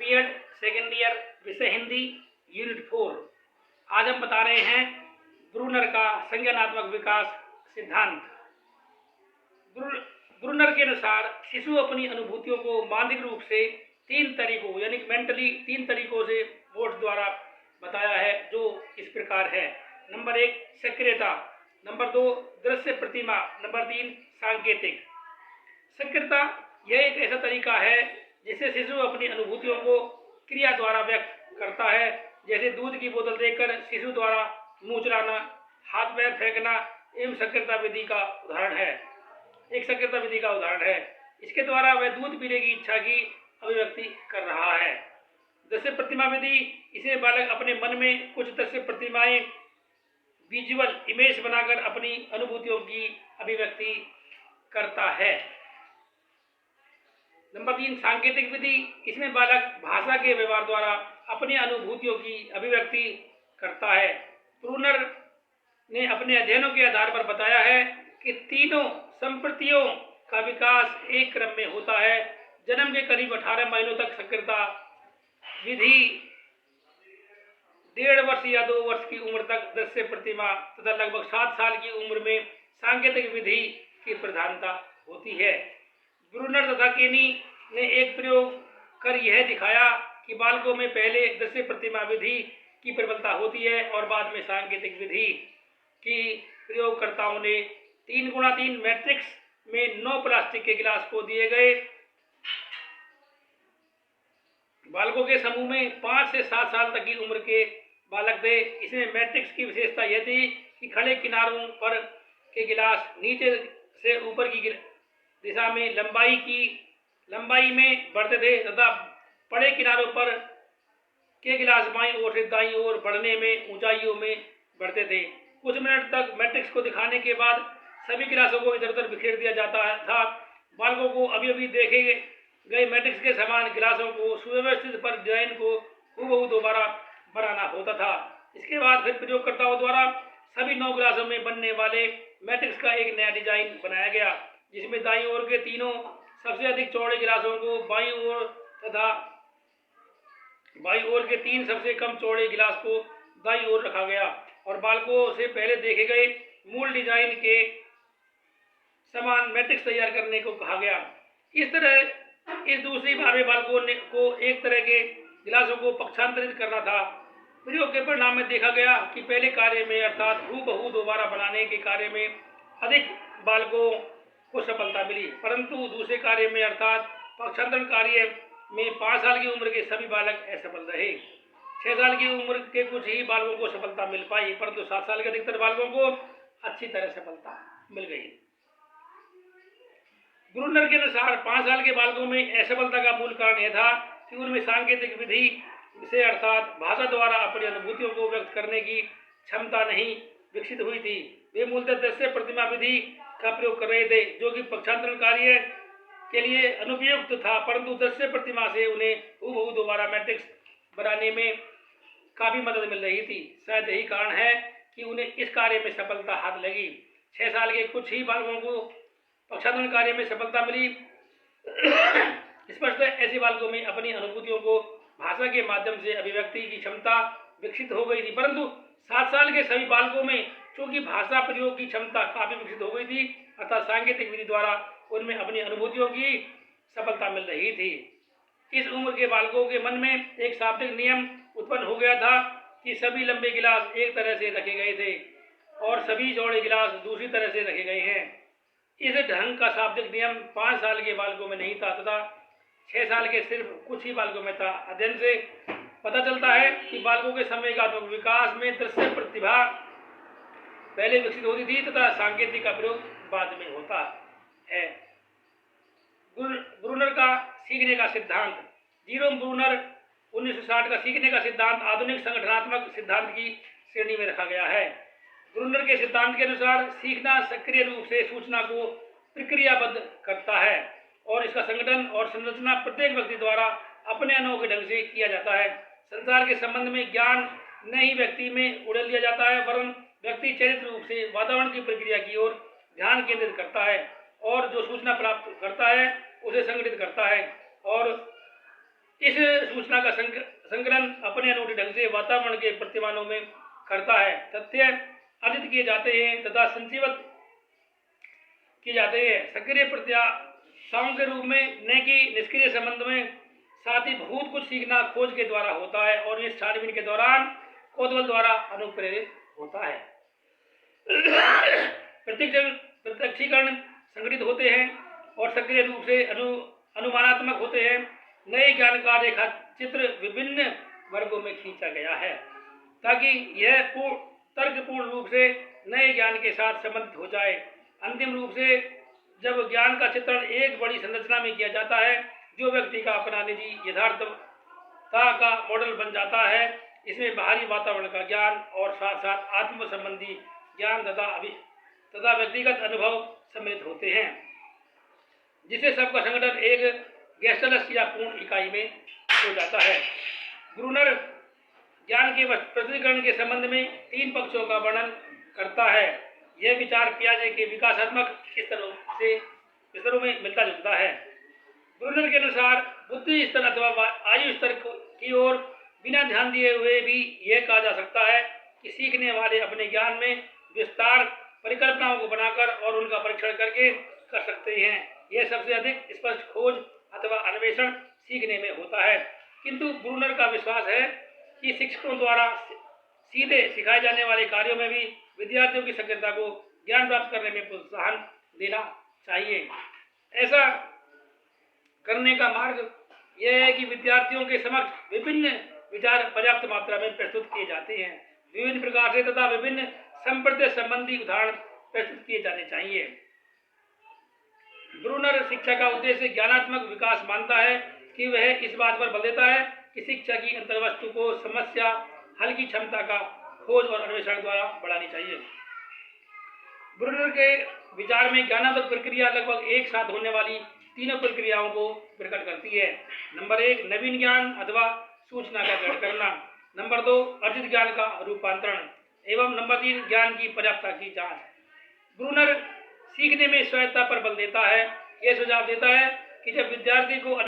BEd second year, विषय Hindi, unit 4। आज हम बता रहे हैं ब्रूनर का संज्ञानात्मक विकास सिद्धांत। ब्रूनर के अनुसार शिशु अपनी अनुभूतियों को मानसिक रूप से 3 तरीकों यानी मेंटली 3 तरीकों से बोर्ड द्वारा बताया है, जो इस प्रकार है। नंबर 1 सक्रियता, नंबर 2 दृश्य प्रतिमा, नंबर 3 सांकेतिक। सक्रियता यह एक ऐसा तरीका है जिससे शिशु अपनी अनुभूतियों को क्रिया द्वारा व्यक्त करता है, जैसे दूध की बोतल देकर शिशु द्वारा मुंह चलाना, हाथ पैर फेंकना एवं सक्रियता विधि का उदाहरण है। एक सक्रियता विधि का उदाहरण है। इसके द्वारा वह दूध पीने की इच्छा की अभिव्यक्ति कर रहा है। दृश्य प्रतिमा विधि, इसे बालक अपने मन में कुछ दृश्य प्रतिमाएं विजुअल इमेज बनाकर अपनी अनुभूतियों की अभिव्यक्ति करता है। नंबर 3 सांकेतिक विधि, इसमें बालक भाषा के व्यवहार द्वारा अपनी अनुभूतियों की अभिव्यक्ति करता है। ब्रूनर ने अपने अध्ययनों के आधार पर बताया है कि तीनों संप्रतियों का विकास एक क्रम में होता है। जन्म के करीब 18 महीनों तक सक्रियता विधि, 1.5 वर्ष या 2 वर्ष की उम्र तक दृश्य प्रतिमा तथा लगभग 7 साल की उम्र में सांकेतिक विधि की प्रधानता होती है। ब्रूनर तथा केनी ने एक प्रयोग कर यह दिखाया कि बालकों में पहले दृश्य प्रतिमा विधि की प्रबलता होती है और बाद में सांकेतिक विधि की। प्रयोगकर्ताओं ने 3x3 मैट्रिक्स में 9 प्लास्टिक के गिलास को दिए गए बालकों के समूह में 5 से 7 साल तक की उम्र के बालक थे। इसमें मैट्रिक्स की विशेषता यह थी कि खड़े किनारों पर के गिलास नीचे से ऊपर की दिशा में लंबाई में बढ़ते थे तथा बड़े किनारों पर के गिलास बाईं ओर से दाईं ओर बढ़ने में ऊंचाइयों में बढ़ते थे। कुछ मिनट तक मैट्रिक्स को दिखाने के बाद सभी गिलासों को इधर उधर बिखेर दिया जाता था। बालकों को अभी अभी देखे गए मैट्रिक्स के समान गिलासों को सुव्यवस्थित पर डिजाइन को हूबहू दोबारा बनाना होता था। इसके बाद फिर प्रयोगकर्ताओं द्वारा सभी 9 गिलासों में बनने वाले मैट्रिक्स का एक नया डिजाइन बनाया गया, जिसमें दाईं ओर के तीनों सबसे अधिक चौड़े गिलासों को बाईं ओर तथा बाईं ओर के 3 सबसे कम चौड़े गिलास को दाईं ओर रखा गया और बालकों से पहले देखे गए मूल डिजाइन के समान मैट्रिक्स तैयार करने को कहा गया। इस दूसरी बार में बालकों को एक तरह के गिलासों को पक्षांतरित करना था। प्रयोग के परिणाम में देखा गया कि पहले कार्य में अर्थात हूबहू दोबारा बनाने के कार्य में अधिक बालकों को सफलता मिली, परंतु दूसरे कार्य में अर्थात पक्षांतरण कार्य में 5 साल की उम्र के सभी बालक असफल रहे। 6 साल की उम्र के कुछ ही बालकों को सफलता मिल पाई, परंतु 7 साल के अधिकतर बालकों को अच्छी तरह सफलता मिल गई। ब्रूनर के अनुसार 5 साल के बालकों में असफलता का मूल कारण यह था कि उनमें सांकेतिक विधि से अर्थात भाषा द्वारा अपनी अनुभूतियों को व्यक्त करने की क्षमता नहीं विकसित हुई थी। वे मूलतः दृश्य प्रतिमा विधि का प्रयोग कर रहे थे, जो कि पक्षांतरण कार्य के लिए अनुपयुक्त था, परंतु दृश्य प्रतिमा से उन्हें हूबहू दोबारा मैट्रिक्स बनाने में काफी मदद मिल रही थी। शायद यही कारण है कि उन्हें इस कार्य में सफलता हाथ लगी। 6 साल के कुछ ही बालकों को पक्षांतरण कार्य में सफलता मिली। स्पष्ट ऐसे बालकों में अपनी अनुभूतियों को भाषा के माध्यम से अभिव्यक्ति की क्षमता विकसित हो गई थी, परंतु 7 साल के सभी बालकों में चूंकि भाषा प्रयोग की क्षमता काफी विकसित हो गई थी, अर्थात सांकेतिक विधि द्वारा उनमें अपनी अनुभूतियों की सफलता मिल रही थी। इस उम्र के बालकों के मन में एक शाब्दिक नियम उत्पन्न हो गया था कि सभी लंबे गिलास एक तरह से रखे गए थे और सभी चौड़े गिलास दूसरी तरह से रखे गए हैं। इस ढंग का शाब्दिक नियम 5 साल के बालकों में नहीं था तथा 6 साल के सिर्फ कुछ ही बालकों में था। अध्ययन से पता चलता है कि बालकों के संवेगात्मक विकास में दृश्य प्रतिभा पहले विकसित होती थी तथा सांकेतिक का प्रयोग बाद में होता है। ब्रूनर का सीखने का सिद्धांत। जीरोम ब्रूनर 1960 का सीखने का सिद्धांत आधुनिक संगठनात्मक सिद्धांत की श्रेणी में रखा गया है। ब्रूनर के सिद्धांत के अनुसार सीखना सक्रिय रूप से सूचना को प्रक्रियाबद्ध करता है और इसका संगठन और संरचना प्रत्येक व्यक्ति द्वारा अपने अनोखे ढंग से किया जाता है। संसार के संबंध में ज्ञान नहीं व्यक्ति में उड़ेल दिया जाता है, वरन व्यक्ति चरित्र रूप से वातावरण की प्रक्रिया की ओर ध्यान केंद्रित करता है और जो सूचना प्राप्त करता है उसे संगठित करता है और इस सूचना का संकलन अपने अनूठे ढंग से वातावरण के प्रतिमानों में करता है। तथ्य अर्जित किए जाते हैं तथा संजीवित किए जाते हैं सक्रिय प्रत्याशाओं के रूप में, न कि निष्क्रिय संबंध में। साथ ही बहुत कुछ सीखना खोज के द्वारा होता है और इस छानबीन के दौरान कौतूहल द्वारा अनुप्रेरित होता है। प्रत्यक्षीकरण संगठित होते हैं और सक्रिय रूप से अनुमानात्मक होते हैं। नए ज्ञान का रेखा चित्र विभिन्न वर्गों में खींचा गया है ताकि यह तर्कपूर्ण रूप से नए ज्ञान के साथ संबंधित हो जाए। अंतिम रूप से जब ज्ञान का चित्रण एक बड़ी संरचना में किया जाता है जो व्यक्ति का अपना निजी यथार्थता का मॉडल बन जाता है, इसमें बाहरी वातावरण का ज्ञान और साथ साथ आत्म संबंधी ज्ञान तथा व्यक्तिगत अनुभव सम्मिलित होते हैं, जिससे सबका संगठन एक गेस्टलस या पूर्ण इकाई में हो जाता है। ब्रूनर ज्ञान के प्रस्तुतिकरण के संबंध में 3 पक्षों का वर्णन करता है। यह विचार पियाजे के विकासात्मक स्तरों में मिलता जुलता है। ब्रूनर के अनुसार बुद्धि स्तर अथवा आयु स्तर की ओर बिना ध्यान दिए हुए भी यह कहा जा सकता है कि सीखने वाले अपने ज्ञान में विस्तार परिकल्पनाओं को बनाकर और उनका परीक्षण करके कर सकते हैं। यह सबसे अधिक स्पष्ट खोज अथवा अन्वेषण सीखने में होता है। किंतु ब्रूनर का विश्वास है कि शिक्षकों द्वारा सीधे सिखाए जाने वाले कार्यों में भी विद्यार्थियों की सक्रियता को ज्ञान प्राप्त करने में प्रोत्साहन देना चाहिए। ऐसा करने का मार्ग यह है कि विद्यार्थियों के समक्ष विभिन्न विचार पर्याप्त मात्रा में प्रस्तुत किए जाते हैं, विभिन्न प्रकार से तथा विभिन्न संप्रदाय संबंधी उदाहरण प्रस्तुत किए जाने चाहिए। ब्रूनर शिक्षा का उद्देश्य ज्ञानात्मक विकास मानता है कि वह इस बात पर बल देता है कि शिक्षा की अंतर्वस्तु को समस्या हल की क्षमता का खोज और अन्वेषण द्वारा बढ़ानी चाहिए। ब्रूनर के विचार में ज्ञानात्मक प्रक्रिया लगभग एक साथ होने वाली तीनों प्रक्रियाओं को प्रकट करती है। नंबर 1 नवीन ज्ञान अथवा सूचना का ग्रहण करना, नंबर 2 अर्जित ज्ञान का रूपांतरण एवं नंबर 3 ज्ञान की पर्याप्तता की जांच। ब्रूनर सीखने में स्वायत्तता पर बल देता है। यह सुझाव देता है कि जब विद्यार्थी को